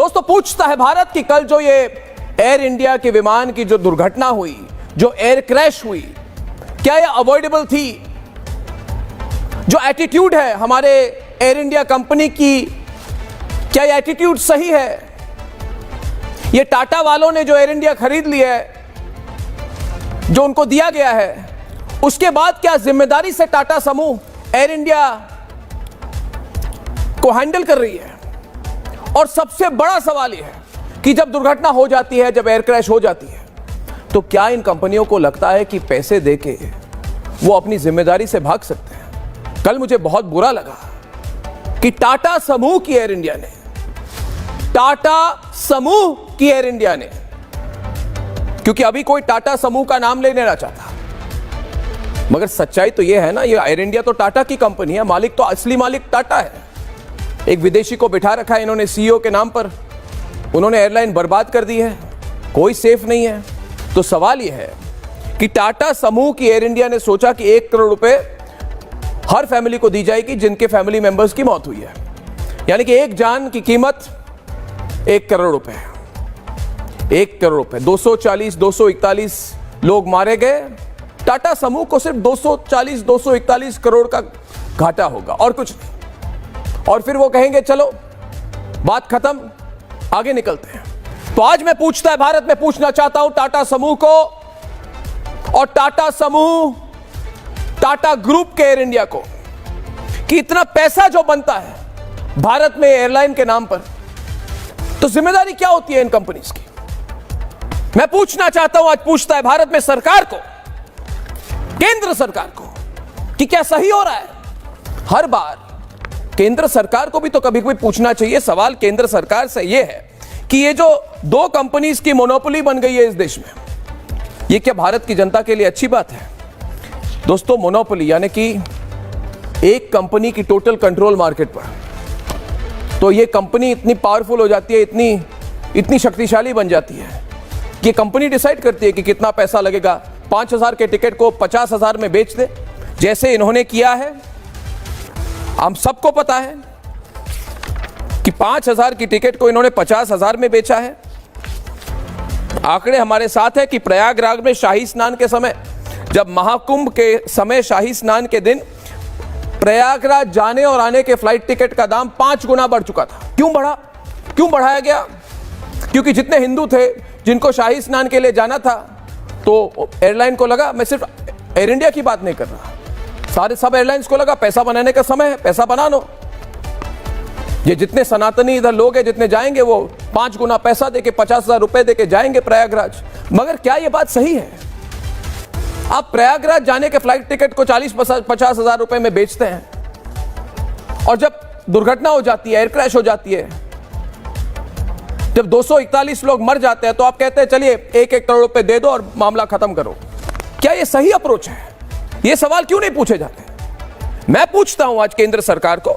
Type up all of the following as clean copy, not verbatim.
दोस्तों, पूछता है भारत कि कल जो ये एयर इंडिया के विमान की जो दुर्घटना हुई, जो एयर क्रैश हुई, क्या ये अवॉइडेबल थी? जो एटीट्यूड है हमारे एयर इंडिया कंपनी की, क्या ये एटीट्यूड सही है? ये टाटा वालों ने जो एयर इंडिया खरीद लिया है, जो उनको दिया गया है, उसके बाद क्या जिम्मेदारी से टाटा समूह एयर इंडिया को हैंडल कर रही है? और सबसे बड़ा सवाल यह है कि जब दुर्घटना हो जाती है, जब एयर क्रैश हो जाती है, तो क्या इन कंपनियों को लगता है कि पैसे देके वो अपनी जिम्मेदारी से भाग सकते हैं? कल मुझे बहुत बुरा लगा कि टाटा समूह की एयर इंडिया ने, टाटा समूह की एयर इंडिया ने, क्योंकि अभी कोई टाटा समूह का नाम लेने ना चाहता, मगर सच्चाई तो यह है ना, ये एयर इंडिया तो टाटा की कंपनी है, मालिक तो असली मालिक टाटा है। एक विदेशी को बिठा रखा है इन्होंने सीईओ के नाम पर, उन्होंने एयरलाइन बर्बाद कर दी है, कोई सेफ नहीं है। तो सवाल यह है कि टाटा समूह की एयर इंडिया ने सोचा कि 1 करोड़ रुपए हर फैमिली को दी जाएगी जिनके फैमिली मेंबर्स की मौत हुई है, यानी कि एक जान की कीमत 1 करोड़ रुपए, 1 करोड़ रुपए, 241 लोग मारे गए। टाटा समूह को सिर्फ 241 करोड़ का घाटा होगा और कुछ नहीं। और फिर वो कहेंगे चलो बात खत्म, आगे निकलते हैं। तो आज मैं पूछता है भारत में पूछना चाहता हूं टाटा समूह को और टाटा समूह, टाटा ग्रुप के एयर इंडिया को, कि इतना पैसा जो बनता है भारत में एयरलाइन के नाम पर, तो जिम्मेदारी क्या होती है इन कंपनीज की? मैं पूछना चाहता हूं, आज पूछता है भारत में सरकार को, केंद्र सरकार को, कि क्या सही हो रहा है? हर बार केंद्र सरकार को भी तो कभी कभी पूछना चाहिए। सवाल केंद्र सरकार से यह है कि ये जो 2 कंपनीज की मोनोपोली बन गई है इस देश में, ये क्या भारत की जनता के लिए अच्छी बात है? दोस्तों, मोनोपोली यानी कि एक कंपनी की टोटल कंट्रोल मार्केट पर, तो ये कंपनी इतनी पावरफुल हो जाती है, इतनी शक्तिशाली बन जाती है कि कंपनी डिसाइड करती है कि कितना पैसा लगेगा। 5,000 के टिकट को 50,000 में बेच दे, जैसे इन्होंने किया है। हम सबको पता है कि 5,000 की टिकट को इन्होंने 50,000 में बेचा है। आंकड़े हमारे साथ है कि प्रयागराज में शाही स्नान के समय, जब महाकुंभ के समय, शाही स्नान के दिन प्रयागराज जाने और आने के फ्लाइट टिकट का दाम 5 गुना बढ़ चुका था। क्यों बढ़ा? क्यों बढ़ाया गया? क्योंकि जितने हिंदू थे जिनको शाही स्नान के लिए जाना था, तो एयरलाइन को लगा, मैं सिर्फ एयर इंडिया की बात नहीं कर रहा, सब एयरलाइंस को लगा पैसा बनाने का समय है, पैसा बना लो। ये जितने सनातनी इधर लोग हैं, जितने जाएंगे वो 5 गुना पैसा देके, 50,000 रुपए देके जाएंगे प्रयागराज। मगर क्या ये बात सही है? आप प्रयागराज जाने के फ्लाइट टिकट को 40-50,000 रुपए में बेचते हैं, और जब दुर्घटना हो जाती है, एयर क्रैश हो जाती है, जब 241 लोग मर जाते हैं, तो आप कहते हैं चलिए 1-1 करोड़ रुपए दे दो और मामला खत्म करो। क्या ये सही अप्रोच है? ये सवाल क्यों नहीं पूछे जाते? मैं पूछता हूं आज केंद्र सरकार को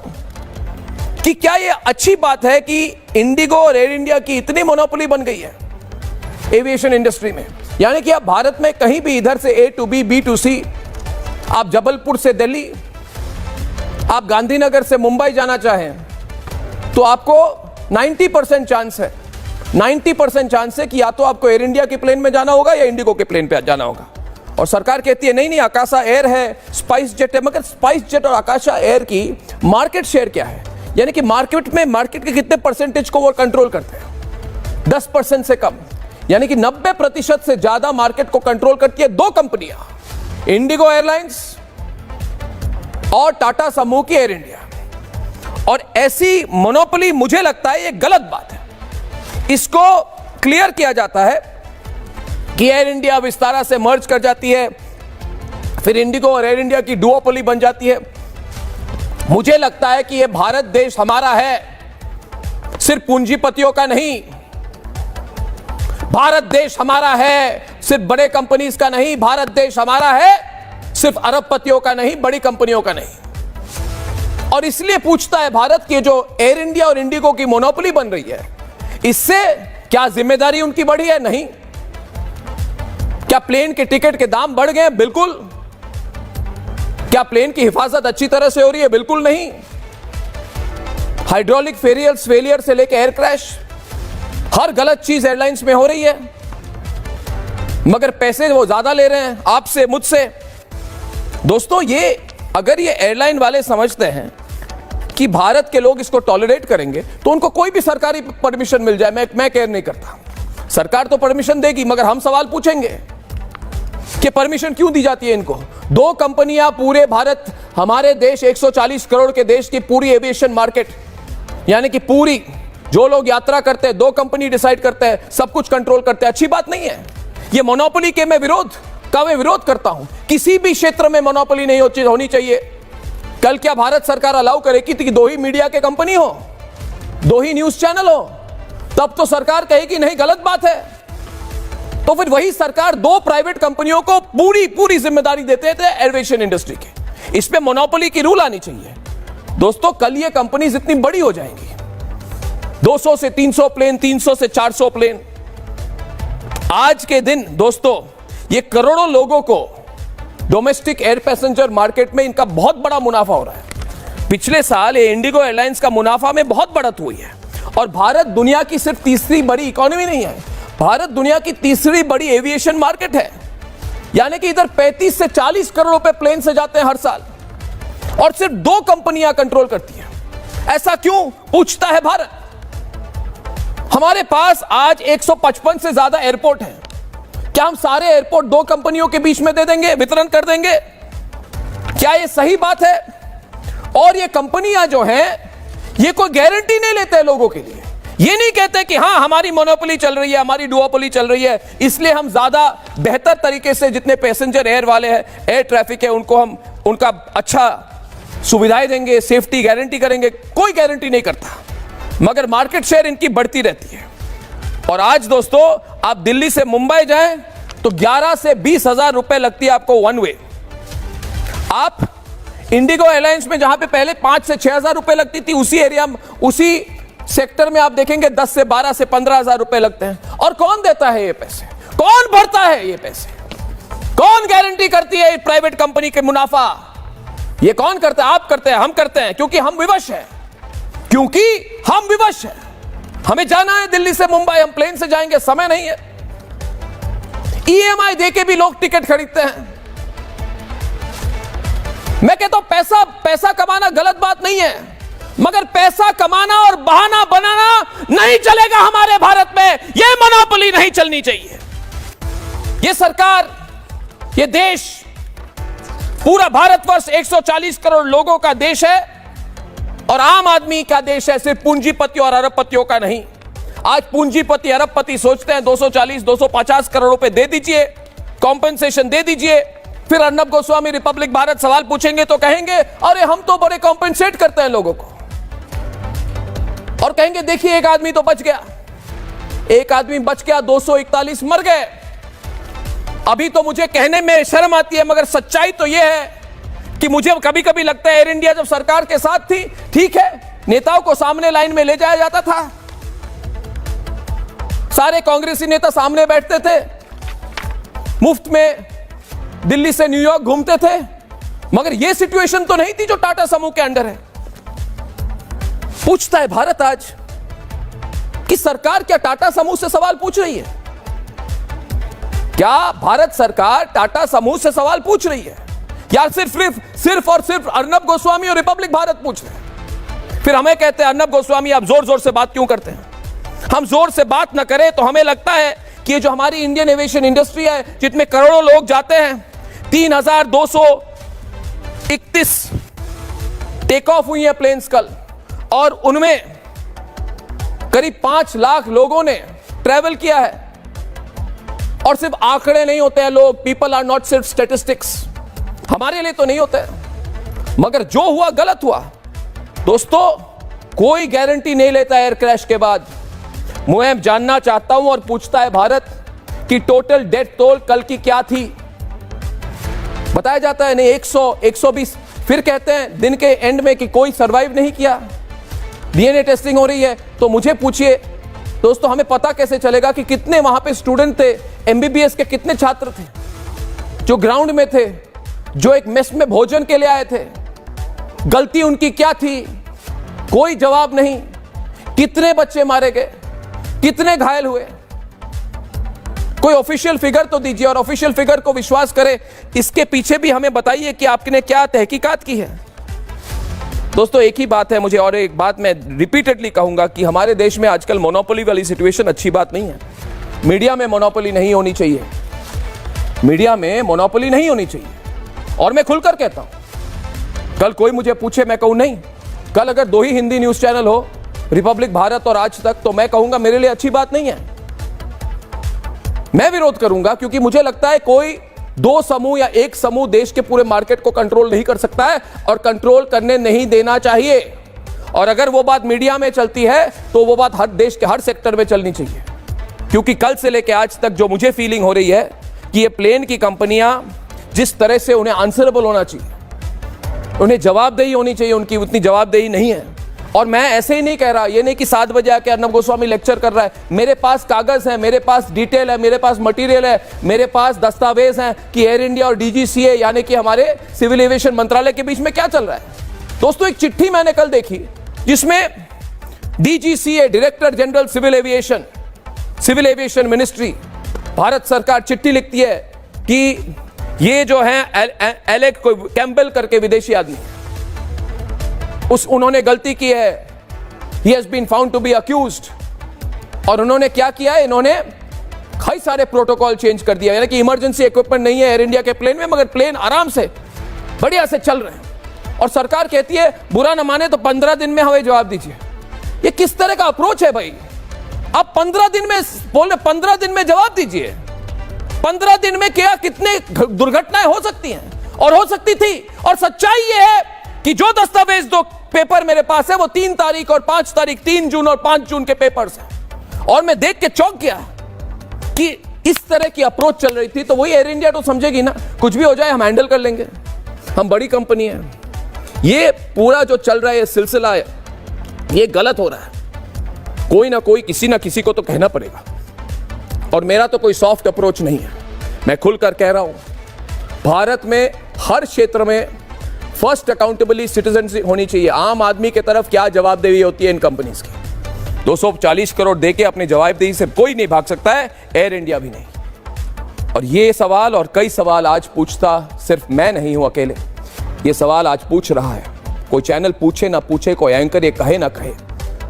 कि क्या ये अच्छी बात है कि इंडिगो और एयर इंडिया की इतनी मोनोपोली बन गई है एविएशन इंडस्ट्री में, यानी कि आप भारत में कहीं भी इधर से A to B, B to C, आप जबलपुर से दिल्ली, आप गांधीनगर से मुंबई जाना चाहें तो आपको 90% चांस है, 90% चांस है कि या तो आपको एयर इंडिया के प्लेन में जाना होगा या इंडिगो के प्लेन पे जाना होगा। और सरकार कहती है नहीं नहीं, आकाशा एयर है, स्पाइस जेट है। मगर स्पाइस जेट और आकाशा एयर की मार्केट शेयर क्या है? यानी कि मार्केट के कितने परसेंटेज को वो कंट्रोल करते हैं? 10% से कम, यानी कि 90% से ज्यादा मार्केट को कंट्रोल करती है 2 कंपनियां, इंडिगो एयरलाइंस और टाटा समूह की एयर इंडिया। और ऐसी मोनोपोली, मुझे लगता है ये गलत बात है। इसको क्लियर किया जाता है कि एयर इंडिया विस्तारा से मर्ज कर जाती है, फिर इंडिगो और एयर इंडिया की डुओपोली बन जाती है। मुझे लगता है कि यह भारत देश हमारा है, सिर्फ पूंजीपतियों का नहीं। भारत देश हमारा है, सिर्फ बड़े कंपनीज का नहीं। भारत देश हमारा है, सिर्फ अरबपतियों का नहीं, बड़ी कंपनियों का नहीं। और इसलिए पूछता है भारत की जो एयर इंडिया और इंडिगो की मोनोपोली बन रही है, इससे क्या जिम्मेदारी उनकी बढ़ी है? नहीं। क्या प्लेन के टिकट के दाम बढ़ गए? बिल्कुल। क्या प्लेन की हिफाजत अच्छी तरह से हो रही है? बिल्कुल नहीं। हाइड्रोलिक फेलियर से लेकर एयर क्रैश, हर गलत चीज एयरलाइंस में हो रही है, मगर पैसे वो ज्यादा ले रहे हैं आपसे, मुझसे। दोस्तों, ये अगर ये एयरलाइन वाले समझते हैं कि भारत के लोग इसको टॉलरेट करेंगे तो उनको कोई भी सरकारी परमिशन मिल जाए, मैं केयर नहीं करता। सरकार तो परमिशन देगी, मगर हम सवाल पूछेंगे कि परमिशन क्यों दी जाती है इनको। दो कंपनियां पूरे भारत, हमारे देश 140 करोड़ के देश की पूरी एविएशन मार्केट, यानी कि पूरी जो लोग यात्रा करते हैं, दो कंपनी डिसाइड करते हैं, सब कुछ कंट्रोल करते हैं। अच्छी बात नहीं है ये मोनोपोली के। मैं विरोध करता हूं। किसी भी क्षेत्र में मोनोपोली नहीं होनी चाहिए। कल क्या भारत सरकार अलाउ करेगी कि दो ही मीडिया के कंपनी हो, दो ही न्यूज चैनल हो? तब तो सरकार कहेगी नहीं, गलत बात है। तो फिर वही सरकार दो प्राइवेट कंपनियों को पूरी जिम्मेदारी देते थे एविएशन इंडस्ट्री के। इस पे मोनोपोली की रूल आनी चाहिए। दोस्तों, कल ये कंपनीज इतनी बड़ी हो जाएंगी, 200 से 300 प्लेन, 300 से 400 प्लेन। आज के दिन दोस्तों, ये करोड़ों लोगों को डोमेस्टिक एयर पैसेंजर मार्केट में इनका बहुत बड़ा मुनाफा हो रहा है। पिछले साल ये इंडिगो एयरलाइंस का मुनाफा में बहुत बढ़त हुई है। और भारत दुनिया की सिर्फ तीसरी बड़ी इकोनॉमी नहीं है, भारत दुनिया की तीसरी बड़ी एविएशन मार्केट है। यानी कि इधर 35 से 40 करोड़ रुपए प्लेन से जाते हैं हर साल, और सिर्फ दो कंपनियां कंट्रोल करती हैं। ऐसा क्यों, पूछता है भारत। हमारे पास आज 155 से ज्यादा एयरपोर्ट हैं। क्या हम सारे एयरपोर्ट दो कंपनियों के बीच में दे देंगे, वितरण कर देंगे? क्या यह सही बात है? और ये कंपनियां जो हैं, ये कोई गारंटी नहीं लेते लोगों के लिए। ये नहीं कहते कि हां हमारी मोनोपोली चल रही है, हमारी डुओपोली चल रही है, इसलिए हम ज्यादा बेहतर तरीके से जितने पैसेंजर एयर वाले हैं, एयर ट्रैफिक है, उनको हम उनका अच्छा सुविधाएं देंगे, सेफ्टी गारंटी करेंगे। कोई गारंटी नहीं करता, मगर मार्केट शेयर इनकी बढ़ती रहती है। और आज दोस्तों, आप दिल्ली से मुंबई जाएं तो 11 से 20 हजार रुपए लगती है आपको वन वे। आप इंडिगो एयरलाइंस में जहां पे पहले 5 से 6 हजार रुपए लगती थी, उसी एरिया में, उसी सेक्टर में आप देखेंगे 10 से 12 से 15 हजार रुपए लगते हैं। और कौन देता है ये पैसे? कौन भरता है ये पैसे? कौन गारंटी करती है प्राइवेट कंपनी के मुनाफा? ये कौन करता है? आप करते हैं, हम करते हैं, क्योंकि हम विवश हैं। क्योंकि हम विवश हैं। हमें जाना है दिल्ली से मुंबई, हम प्लेन से जाएंगे, समय नहीं है। ईएमआई देके भी लोग टिकट खरीदते हैं। मैं कहता हूं पैसा कमाना गलत बात नहीं है, मगर पैसा कमाना और बहाना बनाना नहीं चलेगा हमारे भारत में। यह मोनोपोली नहीं चलनी चाहिए। यह सरकार, यह देश, पूरा भारतवर्ष 140 करोड़ लोगों का देश है और आम आदमी का देश है, सिर्फ पूंजीपतियों और अरबपतियों का नहीं। आज पूंजीपति अरबपति सोचते हैं 240-250 करोड़ रुपए दे दीजिए, कॉम्पेंसेशन दे दीजिए। फिर अर्नब गोस्वामी रिपब्लिक भारत सवाल पूछेंगे तो कहेंगे अरे हम तो बड़े कॉम्पेंसेट करते हैं लोगों को, और कहेंगे देखिए एक आदमी तो बच गया, एक आदमी बच गया, 241 मर गए। अभी तो मुझे कहने में शर्म आती है, मगर सच्चाई तो यह है कि मुझे कभी कभी लगता है एयर इंडिया जब सरकार के साथ थी, ठीक है, नेताओं को सामने लाइन में ले जाया जाता था, सारे कांग्रेसी नेता सामने बैठते थे, मुफ्त में दिल्ली से न्यूयॉर्क घूमते थे, मगर यह सिचुएशन तो नहीं थी जो टाटा समूह के अंडर है। पूछता है भारत आज कि सरकार क्या टाटा समूह से सवाल पूछ रही है? क्या भारत सरकार टाटा समूह से सवाल पूछ रही है, या सिर्फ और सिर्फ अर्नब गोस्वामी और रिपब्लिक भारत पूछ रहे हैं? फिर हमें कहते हैं अर्नब गोस्वामी आप जोर जोर से बात क्यों करते हैं? हम जोर से बात ना करें तो हमें लगता है कि ये जो हमारी इंडियन एविएशन इंडस्ट्री है, जिसमें करोड़ों लोग जाते हैं, 3231 टेक ऑफ हुई है प्लेन्स कल, और उनमें करीब 5 लाख लोगों ने ट्रैवल किया है। और सिर्फ आंकड़े नहीं होते हैं लोग, पीपल आर नॉट सिर्फ स्टैटिस्टिक्स, हमारे लिए तो नहीं होते, मगर जो हुआ गलत हुआ। दोस्तों, कोई गारंटी नहीं लेता एयर क्रैश के बाद। मैं जानना चाहता हूं और पूछता है भारत कि टोटल डेथ टोल कल की क्या थी? बताया जाता है नहीं 100, 120, फिर कहते हैं दिन के एंड में कि कोई सरवाइव नहीं किया, डीएनए टेस्टिंग हो रही है। तो मुझे पूछिए दोस्तों, हमें पता कैसे चलेगा कि कितने वहां पे स्टूडेंट थे, एमबीबीएस के कितने छात्र थे जो ग्राउंड में थे, जो एक मेस में भोजन के लिए आए थे? गलती उनकी क्या थी? कोई जवाब नहीं। कितने बच्चे मारे गए? कितने घायल हुए? कोई ऑफिशियल फिगर तो दीजिए, और ऑफिशियल फिगर को विश्वास करें, इसके पीछे भी हमें बताइए कि आपने क्या तहकीकात की है। दोस्तों एक ही बात है मुझे, और एक बात मैं रिपीटेडली कहूंगा कि हमारे देश में आजकल मोनोपोली वाली सिचुएशन अच्छी बात नहीं है। मीडिया में मोनोपोली नहीं होनी चाहिए, मीडिया में मोनोपोली नहीं होनी चाहिए। और मैं खुलकर कहता हूं, कल कोई मुझे पूछे मैं कहूं नहीं। कल अगर 2 ही हिंदी न्यूज चैनल हो, रिपब्लिक भारत और आज तक, तो मैं कहूंगा मेरे लिए अच्छी बात नहीं है। मैं विरोध करूंगा, क्योंकि मुझे लगता है कोई 2 समूह या एक समूह देश के पूरे मार्केट को कंट्रोल नहीं कर सकता है, और कंट्रोल करने नहीं देना चाहिए। और अगर वो बात मीडिया में चलती है तो वो बात हर देश के हर सेक्टर में चलनी चाहिए। क्योंकि कल से लेकर आज तक जो मुझे फीलिंग हो रही है कि ये प्लेन की कंपनियां जिस तरह से उन्हें आंसरेबल होना चाहिए, उन्हें जवाबदेही होनी चाहिए, उनकी उतनी जवाबदेही नहीं है। और मैं ऐसे ही नहीं कह रहा, ये नहीं कि 7 बजे आके अर्नब गोस्वामी लेक्चर कर रहा है। मेरे पास कागज है, मेरे पास डिटेल है, मेरे पास मटेरियल है, मेरे पास दस्तावेज हैं कि एयर इंडिया और डीजीसीए यानी कि हमारे सिविल एविएशन मंत्रालय के बीच में क्या चल रहा है। दोस्तों एक चिट्ठी मैंने कल देखी जिसमें DGCA, director general civil aviation ministry, Bharat सरकार चिट्ठी लिखती है कि ये जो है एलेक कैम्पबेल करके विदेशी आदमी, उन्होंने गलती की है, he has been found to be accused। और उन्होंने क्या किया है, इन्होंने कई सारे प्रोटोकॉल चेंज कर दिया, यानी कि इमरजेंसी इक्विपमेंट नहीं है एयर इंडिया के प्लेन में, मगर प्लेन आराम से बढ़िया से चल रहे हैं। और सरकार कहती है बुरा न माने तो 15 दिन में हमें जवाब दीजिए। ये किस तरह का अप्रोच है भाई? आप 15 दिन में बोले, 15 दिन में जवाब दीजिए। 15 दिन में क्या कितने दुर्घटनाएं हो सकती हैं, और हो सकती थी। और सच्चाई यह है कि जो दस्तावेज 2 पेपर मेरे पास है वो 3 तारीख और 5 तारीख, 3 जून और 5 जून के पेपर्स हैं। और मैं देख के चौंक गया कि इस तरह की अप्रोच चल रही थी। तो वही एयर इंडिया तो समझेगी ना, कुछ भी हो जाए हम हैंडल कर लेंगे, हम बड़ी कंपनी है। ये पूरा जो चल रहा है सिलसिला है, ये गलत हो रहा है। कोई ना कोई, किसी ना किसी को तो कहना पड़ेगा। और मेरा तो कोई सॉफ्ट अप्रोच नहीं है, मैं खुलकर कह रहा हूं, भारत में हर क्षेत्र में फर्स्ट अकाउंटेबली सिटीजन होनी चाहिए। आम आदमी की तरफ क्या जवाबदेही होती है इन कंपनीज की? 240 करोड़ देके अपनी जवाबदेही से कोई नहीं भाग सकता है, एयर इंडिया भी नहीं। और ये सवाल और कई सवाल आज पूछता सिर्फ मैं नहीं हूं अकेले, ये सवाल आज पूछ रहा है। कोई चैनल पूछे ना पूछे, कोई एंकर ये कहे ना कहे,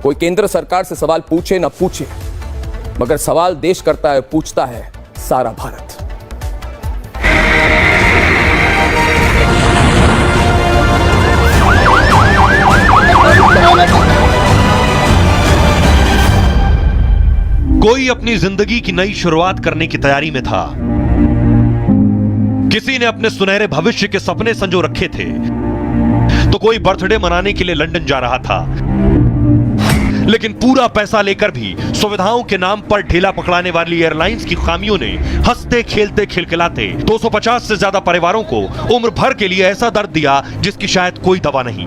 कोई केंद्र सरकार से सवाल पूछे ना पूछे, मगर सवाल देश करता है, पूछता है सारा भारत। कोई अपनी जिंदगी की नई शुरुआत करने की तैयारी में था, किसी ने अपने सुनहरे भविष्य के सपने संजो रखे थे, तो कोई बर्थडे मनाने के लिए लंदन जा रहा था। लेकिन पूरा पैसा लेकर भी सुविधाओं के नाम पर ढीला पकड़ाने वाली एयरलाइंस की खामियों ने हंसते खेलते खिलखिलाते 250 से ज्यादा परिवारों को उम्र भर के लिए ऐसा दर्द दिया जिसकी शायद कोई दवा नहीं।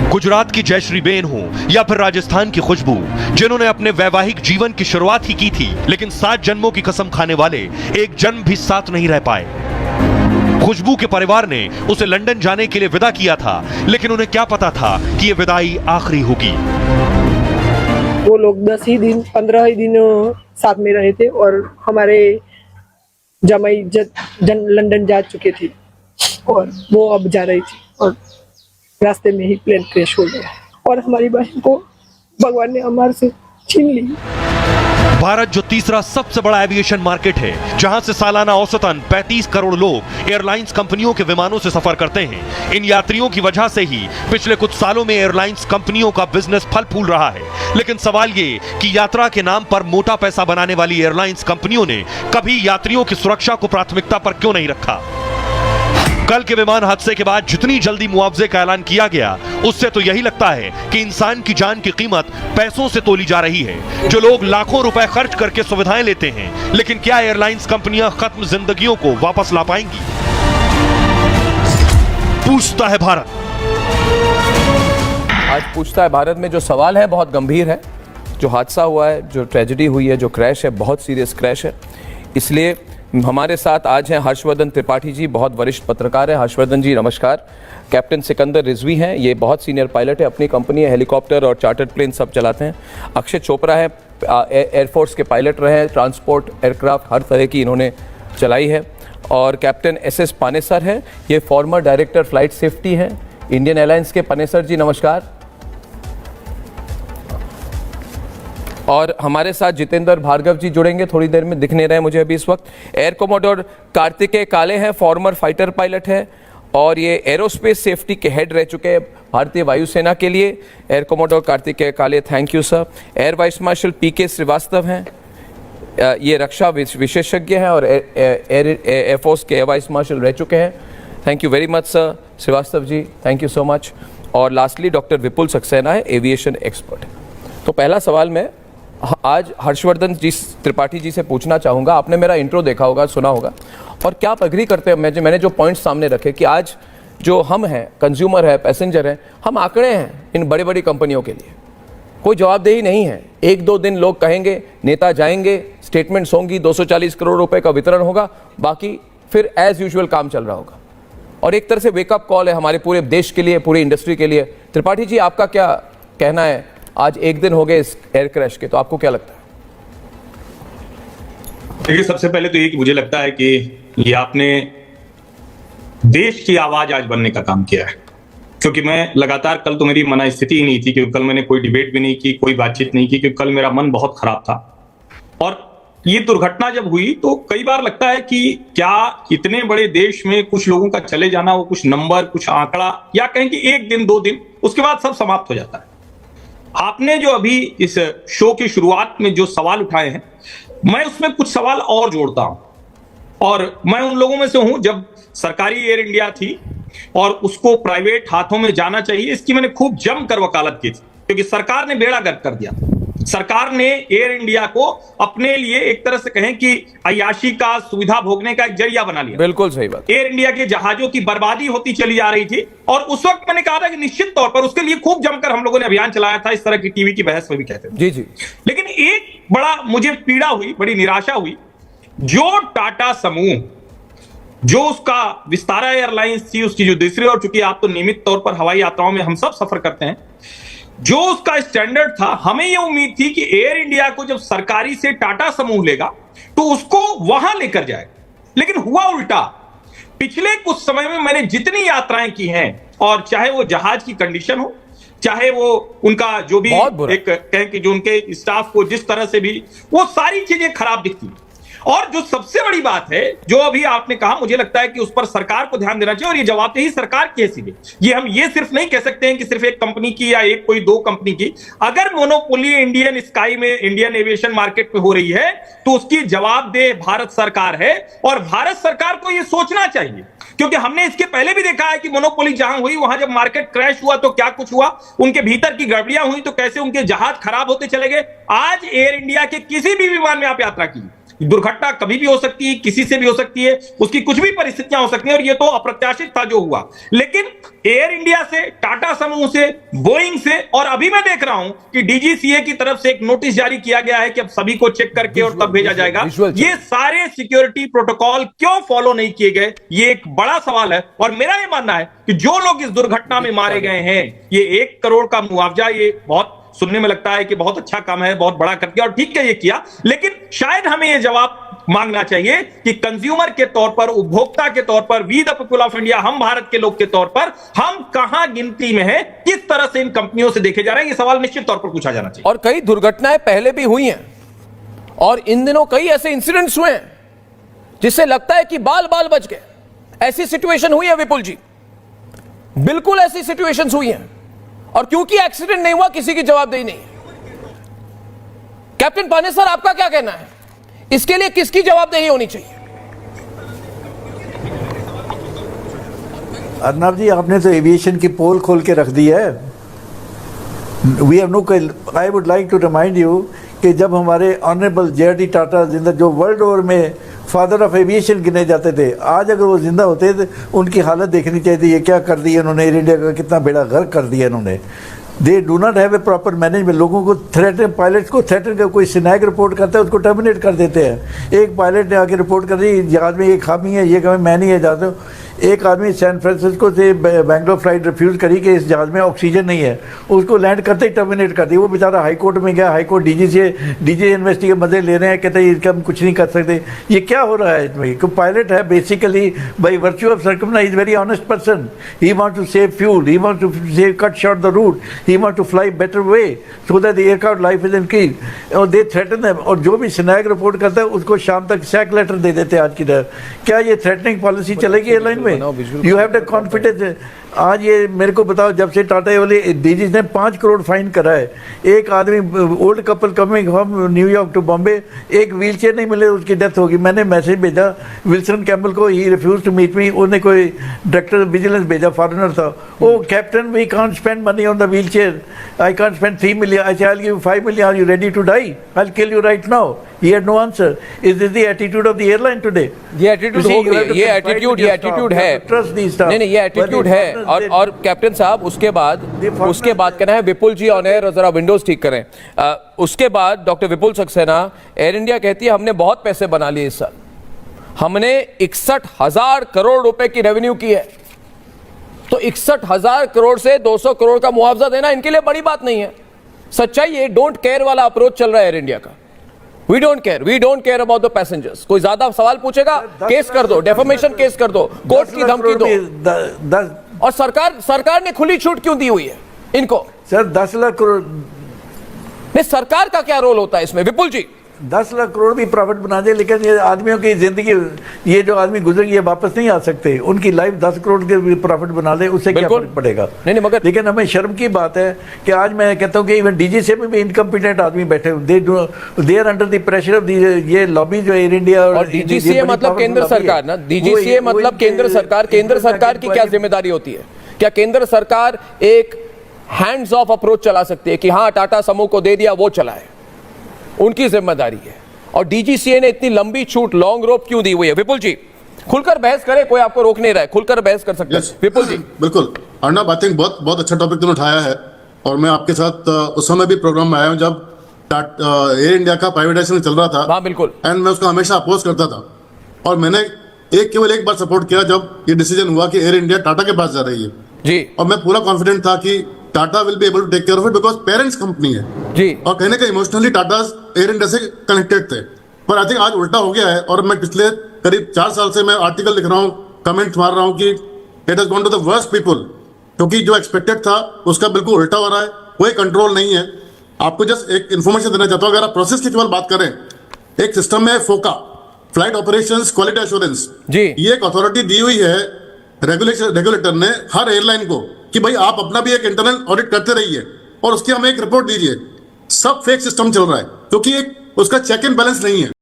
गुजरात की जयश्री बेन हो या फिर राजस्थान की खुशबू, जिन्होंने अपने वैवाहिक जीवन की शुरुआत ही की थी, लेकिन 7 जन्मों की कसम खाने वाले एक जन्म भी साथ नहीं रह पाए। खुशबू के परिवार ने उसे लंदन जाने के लिए विदा किया था, लेकिन उन्हें क्या पता था कि यह विदाई आखिरी होगी। वो लोग 10 ही दिन 15 ही दिन साथ में रहे थे, और हमारे जमाई लंदन जा चुके थे और वो अब जा रही थी, और रास्ते में ही प्लेन क्रैश हो गया और हमारी बहन को भगवान ने हमारे से छीन ली। भारत जो तीसरा सबसे बड़ा एविएशन मार्केट है, जहां से सालाना औसतन 35 करोड़ लोग एयरलाइंस कंपनियों के विमानों से सफर करते हैं, इन यात्रियों की वजह से ही पिछले कुछ सालों में एयरलाइंस कंपनियों का बिजनेस फल फूल रहा है। लेकिन सवाल ये कि यात्रा के नाम पर मोटा पैसा बनाने वाली एयरलाइंस कंपनियों ने कभी यात्रियों की सुरक्षा को प्राथमिकता पर क्यों नहीं रखा? कल के विमान हादसे के बाद जितनी जल्दी मुआवजे का ऐलान किया गया, उससे तो यही लगता है कि इंसान की जान की कीमत पैसों से तोली जा रही है। जो लोग लाखों रुपए खर्च करके सुविधाएं लेते हैं, लेकिन क्या एयरलाइंस कंपनियां खत्म जिंदगियों को वापस ला पाएंगी? पूछता है भारत। आज पूछता है भारत में जो सवाल है बहुत गंभीर है। जो हादसा हुआ है, जो ट्रेजेडी हुई है, जो क्रैश है, बहुत सीरियस क्रैश है। इसलिए हमारे साथ आज हैं हर्षवर्धन त्रिपाठी जी, बहुत वरिष्ठ पत्रकार हैं। हर्षवर्धन जी नमस्कार। कैप्टन सिकंदर रिजवी हैं, ये बहुत सीनियर पायलट है, अपनी कंपनी है, हेलीकॉप्टर और चार्टर्ड प्लेन सब चलाते हैं। अक्षय चोपड़ा है, एयरफोर्स के पायलट रहे हैं, ट्रांसपोर्ट एयरक्राफ्ट हर तरह की इन्होंने चलाई है। और कैप्टन एस पानेसर है, ये फॉर्मर डायरेक्टर फ्लाइट सेफ्टी हैं इंडियन एयरलाइंस के। पानेसर जी नमस्कार। और हमारे साथ जितेंद्र भार्गव जी जुड़ेंगे थोड़ी देर में, दिख नहीं रहे मुझे अभी इस वक्त। एयर कोमोडोर कार्तिकेय काले हैं, फॉर्मर फाइटर पायलट है और ये एरोस्पेस सेफ्टी के हेड रह चुके हैं भारतीय वायुसेना के लिए। Air commodore Kartikeya Kale, thank you sir. Air vice marshal PK Srivastava हैं, ये रक्षा विशेषज्ञ हैं और एयरफोर्स के एयर वाइस मार्शल रह चुके हैं। Thank you very much sir Shrivastava ji, thank you so much. और लास्टली डॉक्टर विपुल सक्सेना है, एविएशन एक्सपर्ट। तो पहला सवाल मैं आज हर्षवर्धन जी त्रिपाठी जी से पूछना चाहूँगा। आपने मेरा इंट्रो देखा होगा, सुना होगा, और क्या आप एग्री करते हैं मैंने जो पॉइंट्स सामने रखे कि आज जो हम हैं, कंज्यूमर है, पैसेंजर हैं, हम आंकड़े हैं इन बड़ी बड़ी कंपनियों के लिए। कोई जवाबदेही नहीं है। एक दो दिन लोग कहेंगे, नेता जाएंगे, स्टेटमेंट्स होंगी, 240 करोड़ रुपए का वितरण होगा, बाकी फिर एज यूजुअल काम चल रहा होगा। और एक तरह से वेकअप कॉल है हमारे पूरे देश के लिए, पूरी इंडस्ट्री के लिए। त्रिपाठी जी आपका क्या कहना है? आज एक दिन हो गए इस एयर क्रैश के, तो आपको क्या लगता है? देखिए, सबसे पहले तो ये कि मुझे लगता है कि ये आपने देश की आवाज आज बनने का काम किया है, क्योंकि मैं लगातार, कल तो मेरी मना स्थिति ही नहीं थी, क्योंकि कल मैंने कोई डिबेट भी नहीं की, कोई बातचीत नहीं की, क्योंकि कल मेरा मन बहुत खराब था। और ये दुर्घटना जब हुई तो कई बार लगता है कि क्या इतने बड़े देश में कुछ लोगों का चले जाना, वो कुछ नंबर, कुछ आंकड़ा, या कहें कि एक दिन दो दिन, उसके बाद सब समाप्त हो जाता है। आपने जो अभी इस शो की शुरुआत में जो सवाल उठाए हैं, मैं उसमें कुछ सवाल और जोड़ता हूं। और मैं उन लोगों में से हूं, जब सरकारी एयर इंडिया थी और उसको प्राइवेट हाथों में जाना चाहिए, इसकी मैंने खूब जमकर वकालत की थी, क्योंकि सरकार ने बेड़ा गर्क कर दिया। सरकार ने एयर इंडिया को अपने लिए एक तरह से कहें कि अय्याशी का, सुविधा भोगने का एक जरिया बना लिया। बिल्कुल सही बात। एयर इंडिया के जहाजों की बर्बादी होती चली जा रही थी, और उस वक्त मैंने कहा था कि निश्चित तौर पर उसके लिए खूब जमकर हम लोगों ने अभियान चलाया था, इस तरह की टीवी की बहस में भी कहते थे। जी जी। लेकिन एक बड़ा मुझे पीड़ा हुई, बड़ी निराशा हुई, जो टाटा समूह, जो उसका विस्तारा एयरलाइंस थी, उसकी जो दूसरी, और चूंकि आप तो नियमित तौर पर हवाई यात्राओं में हम सब सफर करते हैं, जो उसका स्टैंडर्ड था, हमें यह उम्मीद थी कि एयर इंडिया को जब सरकारी से टाटा समूह लेगा तो उसको वहां लेकर जाए। लेकिन हुआ उल्टा। पिछले कुछ समय में मैंने जितनी यात्राएं की हैं, और चाहे वो जहाज की कंडीशन हो, चाहे वो उनका जो भी एक कहें कि जो उनके स्टाफ को जिस तरह से भी, वो सारी चीजें खराब दिखती। और जो सबसे बड़ी बात है, जो अभी आपने कहा, मुझे लगता है कि उस पर सरकार को ध्यान देना चाहिए, और ये जवाबदेही सरकार की है सीधे। ये हम ये सिर्फ नहीं कह सकते हैं कि सिर्फ एक कंपनी की या एक कोई दो कंपनी की। अगर मोनोपोली इंडियन स्काई में, इंडियन एविएशन मार्केट में हो रही है, तो उसकी जवाबदेह भारत सरकार है, और भारत सरकार को यह सोचना चाहिए, क्योंकि हमने इसके पहले भी देखा है कि मोनोपोली जहां हुई, वहां जब मार्केट क्रैश हुआ तो क्या कुछ हुआ, उनके भीतर की गड़बड़ियां हुई तो कैसे उनके जहाज खराब होते चले गए। आज एयर इंडिया के किसी भी विमान में आप यात्रा कीजिए, दुर्घटना कभी भी हो सकती है, किसी से भी हो सकती है, उसकी कुछ भी परिस्थितियां हो सकती हैं, और ये तो अप्रत्याशित था जो हुआ। लेकिन एयर इंडिया से, टाटा समूह से, बोइंग से, और अभी मैं देख रहा हूं कि डीजीसीए की तरफ से एक नोटिस जारी किया गया है कि अब सभी को चेक करके और तब भेजा जाएगा। ये सारे सिक्योरिटी प्रोटोकॉल क्यों फॉलो नहीं किए गए, ये एक बड़ा सवाल है। और मेरा ये मानना है कि जो लोग इस दुर्घटना में मारे गए हैं, ये 1 करोड़ का मुआवजा, ये बहुत सुनने में लगता है कि बहुत अच्छा काम है, बहुत बड़ा कर दिया, और ठीक है ये किया, लेकिन शायद हमें ये जवाब मांगना चाहिए कि कंज्यूमर के तौर पर, उपभोक्ता के तौर पर, we the people of India, हम भारत के लोग के तौर पर, हम कहां गिनती में हैं, किस तरह से इन कंपनियों से देखे जा रहे हैं, ये सवाल निश्चित तौर पर पूछा जाना चाहिए। और कई दुर्घटनाएं पहले भी हुई हैं, और इन दिनों कई ऐसे इंसिडेंट्स हुए हैं जिससे लगता है कि बाल बाल बच गए। ऐसी सिचुएशन हुई है विपुल जी, बिल्कुल ऐसी सिचुएशंस हुई हैं, और क्योंकि एक्सीडेंट नहीं हुआ, किसी की जवाबदेही नहीं है। कैप्टन पानेसर, आपका क्या कहना है? इसके लिए किसकी जवाबदेही होनी चाहिए? अर्नब जी, आपने तो एविएशन की पोल खोल के रख दी है। We have know, I would like to remind you कि जब हमारे ऑनरेबल जे.आर.डी. टाटा जिंदा, जो वर्ल्ड ओवर में फादर ऑफ एविएशन गिने जाते थे, आज अगर वो जिंदा होते थे, उनकी हालत देखनी चाहिए थी। ये क्या कर दिया इन्होंने, एयर इंडिया का कितना बेड़ा गर्क कर दिया इन्होंने। They do not have a proper management. लोगों को थ्रेटन, पायलट्स को थ्रेटन कर, कोई स्नैग रिपोर्ट करता है उसको टर्मिनेट कर देते हैं। एक पायलट ने आके रिपोर्ट कर दी जहाज में ये खामी है, ये कमी, मैं नहीं है जाता हूँ। एक आदमी सैन फ्रांसिस्को से बैंगलोर फ्लाइट रिफ्यूज़ करी कि इस जहाज़ में ऑक्सीजन नहीं है, उसको लैंड करते ही टर्मिनेट कर दी। वो बेचारा हाई कोर्ट में गया, हाई कोर्ट डीजी यूनिवर्सिटी के मजे ले रहे हैं, कहते हैं इसका हम कुछ नहीं कर सकते। ये क्या हो रहा है इसमें? कि पायलट है basically by virtue of circumstance is very honest person, he want to save fuel, he want to save cut short the route, he want to fly better way so that the aircraft life is increase. और they threaten them, और जो भी snag report करता है उसको शाम तक sac letter दे देते हैं आज की तरह। क्या ये थ्रेटनिंग पॉलिसी चलेगी एयरलाइन में? You have the confidence. आज ये मेरे को बताओ, जब से टाटा वाले डीजी ने 5 करोड़ फाइन करा है, एक आदमी old couple coming home New York to Bombay, एक व्हील चेयर नहीं मिले, उसकी डेथ होगी। मैंने मैसेज भेजा विल्सन कैम्पल को, he refuse to meet me. उन्हें कोई डायरेक्टर विजिलेंस भेजा, फॉरेनर था। Oh captain, we can't spend money on the wheel chair, I can't spend 3 million, I will give 5 million, are you ready to die, I will kill you right now. He had no answer. Is this the attitude of the airline today? ये attitude हो गई, ये attitude है। नहीं, ये attitude है। और captain साहब उसके बाद कहना है विपुल जी ऑन एयर, जरा विंडोज ठीक करें। उसके बाद doctor Vipul Saxena, air India कहती है हमने बहुत पैसे बना लिए इस साल, हमने 61,000 करोड़ रुपए की रेवेन्यू की है। तो 61,000 करोड़ से 200 करोड़ का मुआवजा देना इनके लिए बड़ी बात नहीं है। सच्चाई ये डोंट केयर वाला अप्रोच चल रहा है एयर इंडिया का। We don't care about the passengers. कोई ज्यादा सवाल पूछेगा, केस कर दो, डेफेमेशन केस कर दो, कोर्ट की धमकी दो। और सरकार ने खुली छूट क्यों दी हुई है इनको? सर 10 लाख करोड़ नहीं, सरकार का क्या रोल होता है इसमें? विपुल जी 10 लाख करोड़ भी प्रॉफिट बना दे, लेकिन ये आदमियों की जिंदगी, ये जो आदमी गुजर गए वापस नहीं आ सकते, उनकी लाइफ 10 करोड़ के भी प्रॉफिट बना दे, उससे क्या फर्क पड़ेगा? नहीं मगर, लेकिन हमें शर्म की बात है कि आज मैं कहता हूँ कि इवन डीजी से भी इनकम्पिटेंट आदमी बैठे हुए, they are under the pressure of ये लॉबी जो एयर इंडिया और डीजीसीए मतलब केंद्र सरकार ना, डीजीसीए मतलब केंद्र सरकार। केंद्र सरकार की क्या जिम्मेदारी होती है? क्या केंद्र सरकार एक हैंड्स ऑफ अप्रोच चला सकती है कि हाँ टाटा समूह को दे दिया वो चलाए? उनकी जिम्मेदारी है। और डीजीसीए ने इतनी लंबी छूट, लॉन्ग रोप क्यों दी हुई है? विपुल जी खुलकर बहस करें, कोई आपको रोक नहीं रहा है, खुलकर बहस कर सकते हैं। विपुल जी बिल्कुल। अर्नब, आई थिंक बहुत अच्छा टॉपिक तुमने उठाया है, और मैं आपके साथ उस समय भी प्रोग्राम में आया हूं जब एयर इंडिया का प्राइवेटाइजेशन चल रहा था। हाँ बिल्कुल। एंड मैं उसको हमेशा अपोज करता था, और मैंने केवल एक बार सपोर्ट किया जब ये डिसीजन हुआ कि एयर इंडिया टाटा के पास जा रही है जी, और मैं पूरा कॉन्फिडेंट था कि Tata will be able to take care of it because parents company है जी, और कहीं ना कहीं इमोशनली टाटा एयर इंडिया से कनेक्टेड थे। पर आई थिंक आज उल्टा हो गया है, और मैं पिछले करीब 4 साल से मैं आर्टिकल लिख रहा हूँ, कमेंट्स मार रहा हूँ कि it has gone to the worst people, क्योंकि जो एक्सपेक्टेड था उसका बिल्कुल उल्टा हो रहा है, कोई कंट्रोल नहीं है। आपको जस्ट एक इन्फॉर्मेशन देना चाहता हूँ, अगर आप प्रोसेस की केवल बात करें, एक सिस्टम में फोका, फ्लाइट ऑपरेशंस क्वालिटी एश्योरेंस जी, ये एक अथॉरिटी दी हुई है रेगुलेटर ने हर एयरलाइन को कि भाई आप अपना भी एक इंटरनल ऑडिट करते रहिए और उसकी हमें एक रिपोर्ट दीजिए। सब फेक सिस्टम चल रहा है क्योंकि एक उसका चेक एंड बैलेंस नहीं है।